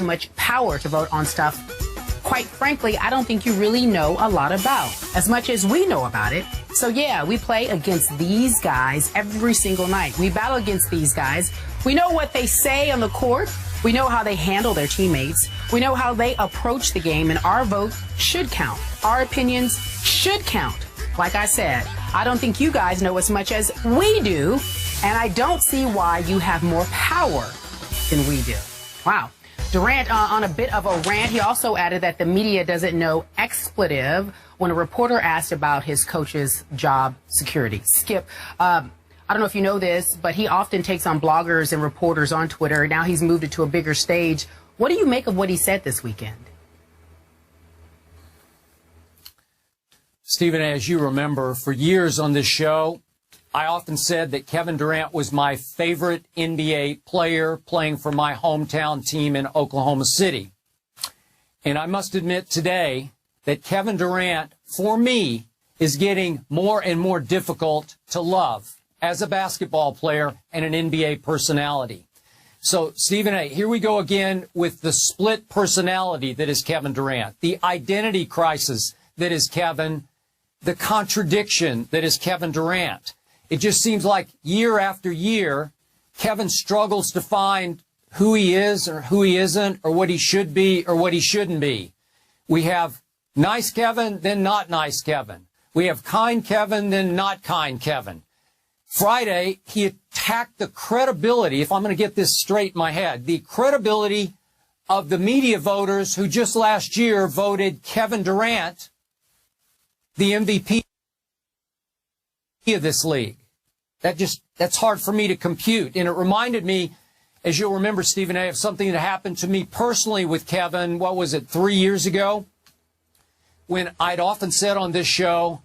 much power to vote on stuff, quite frankly, I don't think you really know a lot about, as much as we know about it. So yeah, we play against these guys every single night. We battle against these guys. We know what they say on the court. We know how they handle their teammates. We know how they approach the game, and our vote should count. Our opinions should count. Like I said, I don't think you guys know as much as we do, and I don't see why you have more power than we do. Wow. Durant on a bit of a rant. He also added that the media doesn't know expletive when a reporter asked about his coach's job security. Skip, I don't know if you know this, but he often takes on bloggers and reporters on Twitter. Now he's moved it to a bigger stage. What do you make of what he said this weekend? Stephen, as you remember, for years on this show, I often said that Kevin Durant was my favorite NBA player playing for my hometown team in Oklahoma City. And I must admit today that Kevin Durant, for me, is getting more and more difficult to love as a basketball player and an NBA personality. So, Stephen A., here we go again with the split personality that is Kevin Durant, the identity crisis that is Kevin, the contradiction that is Kevin Durant. It just seems like year after year, Kevin struggles to find who he is or who he isn't, or what he should be or what he shouldn't be. We have nice Kevin, then not nice Kevin. We have kind Kevin, then not kind Kevin. Friday, he attacked the credibility, if I'm going to get this straight in my head, the credibility of the media voters who just last year voted Kevin Durant the MVP of this league. That's hard for me to compute. And it reminded me, as you'll remember, Stephen A., of something that happened to me personally with Kevin, 3 years ago, when I'd often said on this show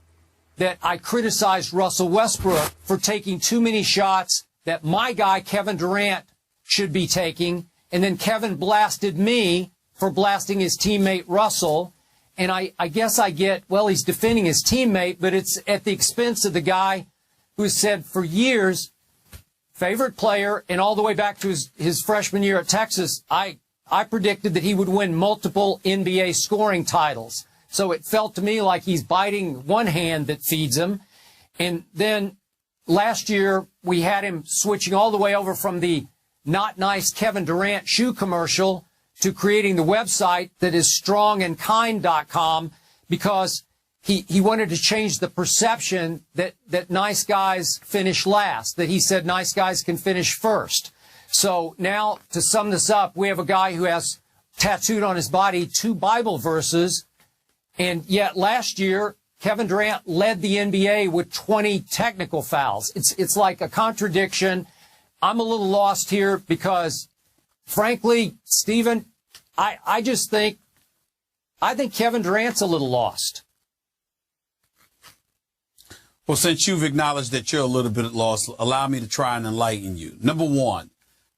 that I criticized Russell Westbrook for taking too many shots that my guy, Kevin Durant, should be taking. And then Kevin blasted me for blasting his teammate Russell. And I guess I get, well, he's defending his teammate, but it's at the expense of the guy who said for years, favorite player, and all the way back to his freshman year at Texas, I predicted that he would win multiple NBA scoring titles. So it felt to me like he's biting one hand that feeds him. And then last year, we had him switching all the way over from the not nice Kevin Durant shoe commercial to creating the website that is strongandkind.com, because he wanted to change the perception that nice guys finish last, that he said nice guys can finish first. So now, to sum this up, we have a guy who has tattooed on his body 2 Bible verses, and yet last year, Kevin Durant led the NBA with 20 technical fouls. It's like a contradiction. I'm a little lost here because, frankly, Stephen, I think Kevin Durant's a little lost. Well, since you've acknowledged that you're a little bit lost, allow me to try and enlighten you. Number one,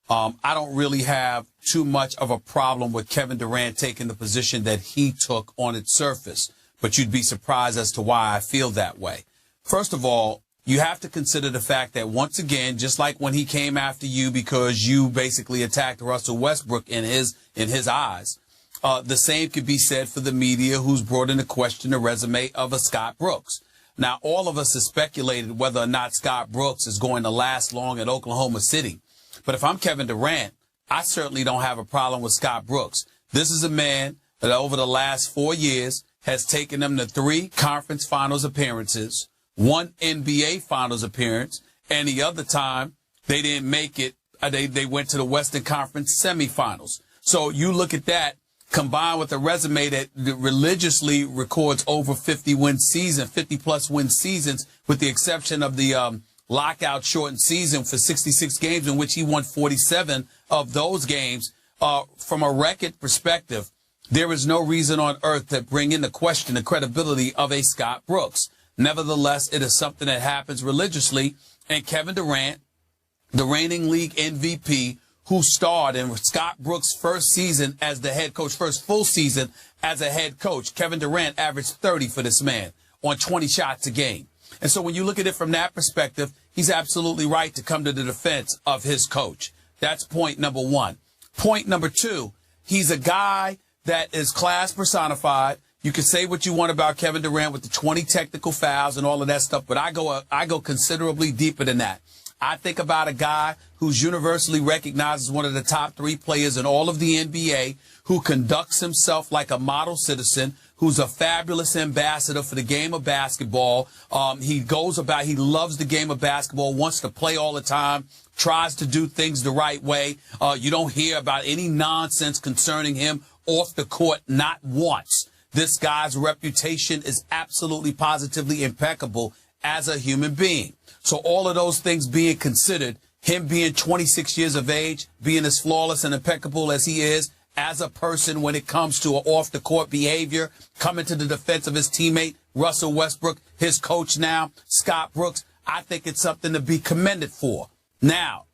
I don't really have too much of a problem with Kevin Durant taking the position that he took on its surface, but you'd be surprised as to why I feel that way. First of all, you have to consider the fact that, once again, just like when he came after you because you basically attacked Russell Westbrook in his eyes, the same could be said for the media who's brought into question the resume of a Scott Brooks. Now, all of us have speculated whether or not Scott Brooks is going to last long at Oklahoma City. But if I'm Kevin Durant, I certainly don't have a problem with Scott Brooks. This is a man that over the last 4 years has taken them to 3 conference finals appearances, 1 NBA finals appearance, and the other time they didn't make it. They went to the Western Conference semifinals. So you look at that, combined with a resume that religiously records over 50-plus win seasons, with the exception of the lockout shortened season for 66 games in which he won 47 of those games. From a record perspective, there is no reason on earth to bring into question the credibility of a Scott Brooks. Nevertheless, it is something that happens religiously, and Kevin Durant, the reigning league MVP, who starred in Scott Brooks' first season as the head coach, first full season as a head coach, Kevin Durant averaged 30 for this man on 20 shots a game. And so when you look at it from that perspective, he's absolutely right to come to the defense of his coach. That's point number one. Point number two, He's a guy that is class personified. You can say what you want about Kevin Durant with the 20 technical fouls and all of that stuff, but I go considerably deeper than that. I think about a guy who's universally recognized as one of the top 3 players in all of the NBA, who conducts himself like a model citizen, who's a fabulous ambassador for the game of basketball. He loves the game of basketball, wants to play all the time, tries to do things the right way. You don't hear about any nonsense concerning him off the court, not once. This guy's reputation is absolutely positively impeccable as a human being. So all of those things being considered, him being 26 years of age, being as flawless and impeccable as he is as a person when it comes to off-the-court behavior, coming to the defense of his teammate, Russell Westbrook, his coach now, Scott Brooks, I think it's something to be commended for. Now,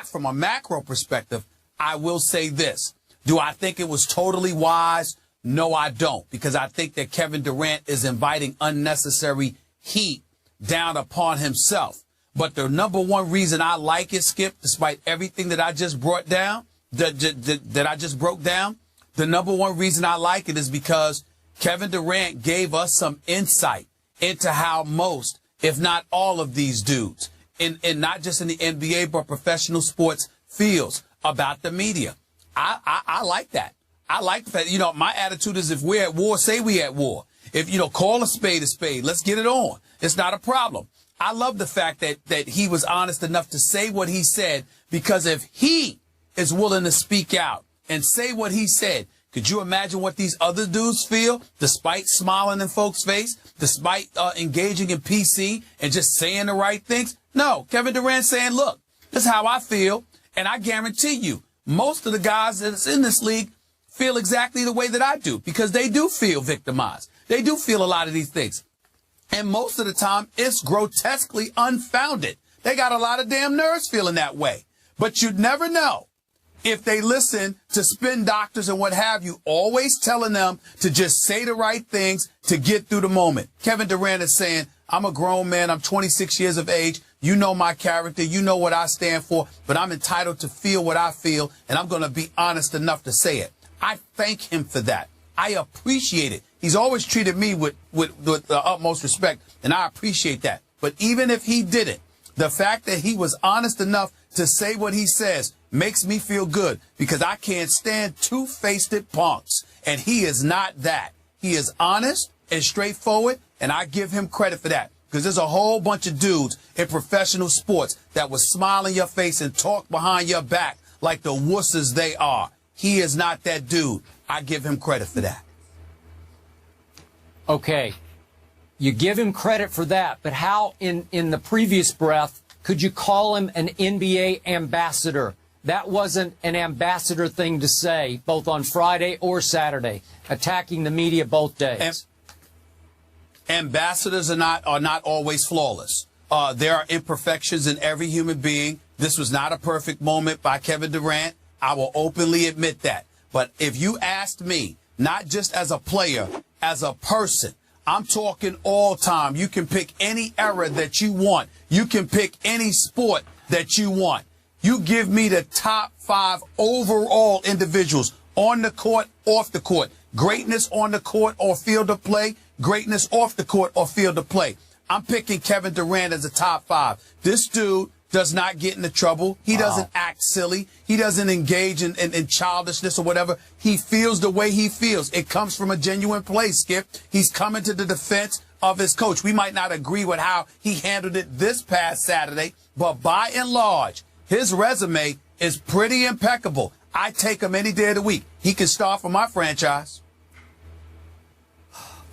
from a macro perspective, I will say this. Do I think it was totally wise? No, I don't, because I think that Kevin Durant is inviting unnecessary heat down upon himself. But the number one reason I like it, Skip, despite everything that I just brought down, that I just broke down, the number one reason I like it is because Kevin Durant gave us some insight into how most, if not all of these dudes, in not just in the NBA, but professional sports feels about the media. I like that. I like the fact, my attitude is if we're at war, say we at war. If, call a spade a spade. Let's get it on. It's not a problem. I love the fact that he was honest enough to say what he said, because if he is willing to speak out and say what he said, could you imagine what these other dudes feel, despite smiling in folks' face, despite engaging in PC and just saying the right things? No, Kevin Durant saying, look, this is how I feel, and I guarantee you, most of the guys that's in this league feel exactly the way that I do, because they do feel victimized. They do feel a lot of these things. And most of the time, it's grotesquely unfounded. They got a lot of damn nerves feeling that way. But you'd never know if they listen to spin doctors and what have you, always telling them to just say the right things to get through the moment. Kevin Durant is saying, I'm a grown man. I'm 26 years of age. You know my character. You know what I stand for. But I'm entitled to feel what I feel, and I'm going to be honest enough to say it. I thank him for that. I appreciate it. He's always treated me with the utmost respect, and I appreciate that. But even if he didn't, the fact that he was honest enough to say what he says makes me feel good, because I can't stand two-faced punks, and he is not that. He is honest and straightforward, and I give him credit for that, because there's a whole bunch of dudes in professional sports that will smile in your face and talk behind your back like the wusses they are. He is not that dude. I give him credit for that. Okay. You give him credit for that, but how in the previous breath could you call him an NBA ambassador? That wasn't an ambassador thing to say, both on Friday or Saturday, attacking the media both days. Ambassadors are not always flawless. There are imperfections in every human being. This was not a perfect moment by Kevin Durant. I will openly admit that. But if you asked me, not just as a player, as a person, I'm talking all time. You can pick any era that you want. You can pick any sport that you want. You give me the top 5 overall individuals on the court, off the court. Greatness on the court or field of play. Greatness off the court or field of play. I'm picking Kevin Durant as a top 5. This dude does not get into trouble. He doesn't act silly. He doesn't engage in childishness or whatever. He feels the way he feels. It comes from a genuine place, Skip. He's coming to the defense of his coach. We might not agree with how he handled it this past Saturday, but by and large, his resume is pretty impeccable. I take him any day of the week. He can start for my franchise.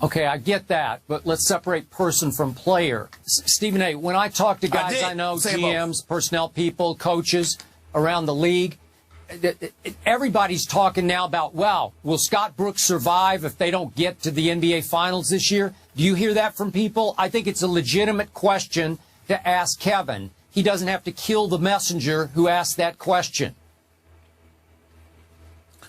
Okay, I get that, but let's separate person from player. Stephen A., when I talk to guys I know, GMs, personnel people, coaches around the league, everybody's talking now about, wow, will Scott Brooks survive if they don't get to the NBA Finals this year? Do you hear that from people? I think it's a legitimate question to ask Kevin. He doesn't have to kill the messenger who asked that question.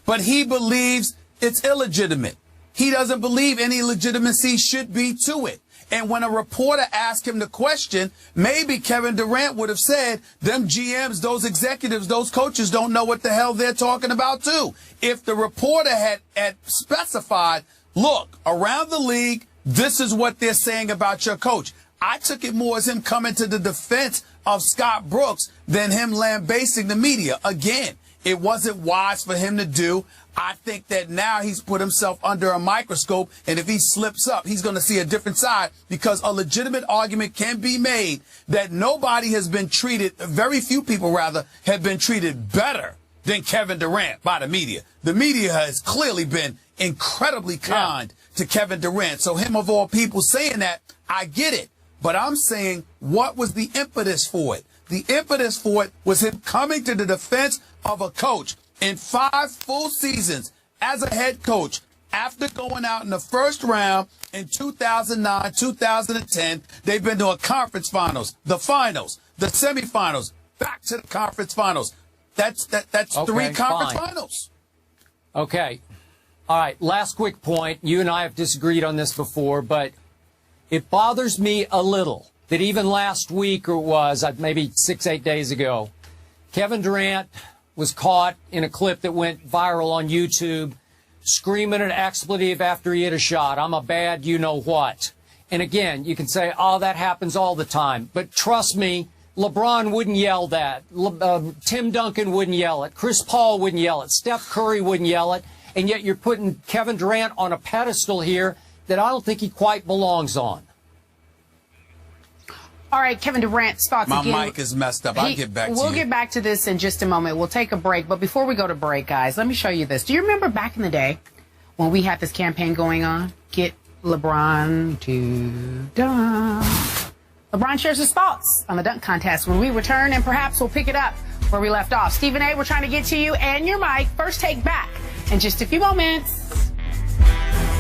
But he believes it's illegitimate. he doesn't believe any legitimacy should be to it. And when a reporter asked him the question, maybe Kevin Durant would have said, them GMs, those executives, those coaches don't know what the hell they're talking about too. If the reporter had specified, look, around the league, this is what they're saying about your coach. I took it more as him coming to the defense of Scott Brooks than him lambasting the media. Again, it wasn't wise for him to do. I think that now he's put himself under a microscope, and if he slips up, he's going to see a different side, because a legitimate argument can be made that nobody has been treated, very few people rather, have been treated better than Kevin Durant by the media. The media has clearly been incredibly kind to Kevin Durant. So him of all people saying that, I get it. But I'm saying, what was the impetus for it? The impetus for it was him coming to the defense of a coach in 5 full seasons as a head coach after going out in the first round in 2009, 2010. They've been to a conference finals, the finals, the semifinals, back to the conference finals. That's okay, 3 conference finals. Okay. All right. Last quick point. You and I have disagreed on this before, but it bothers me a little that even last week, or it was maybe 6-8 days ago, Kevin Durant was caught in a clip that went viral on YouTube screaming an expletive after he hit a shot. I'm a bad you-know-what. And again, you can say, oh, that happens all the time. But trust me, LeBron wouldn't yell that. Tim Duncan wouldn't yell it. Chris Paul wouldn't yell it. Steph Curry wouldn't yell it. And yet you're putting Kevin Durant on a pedestal here that I don't think he quite belongs on. All right, Kevin Durant's thoughts again. My mic is messed up. I'll get back to you. We'll get back to this in just a moment. We'll take a break. But before we go to break, guys, let me show you this. Do you remember back in the day when we had this campaign going on? Get LeBron to dunk. LeBron shares his thoughts on the dunk contest when we return, and perhaps we'll pick it up where we left off. Stephen A., we're trying to get to you and your mic. First take back in just a few moments.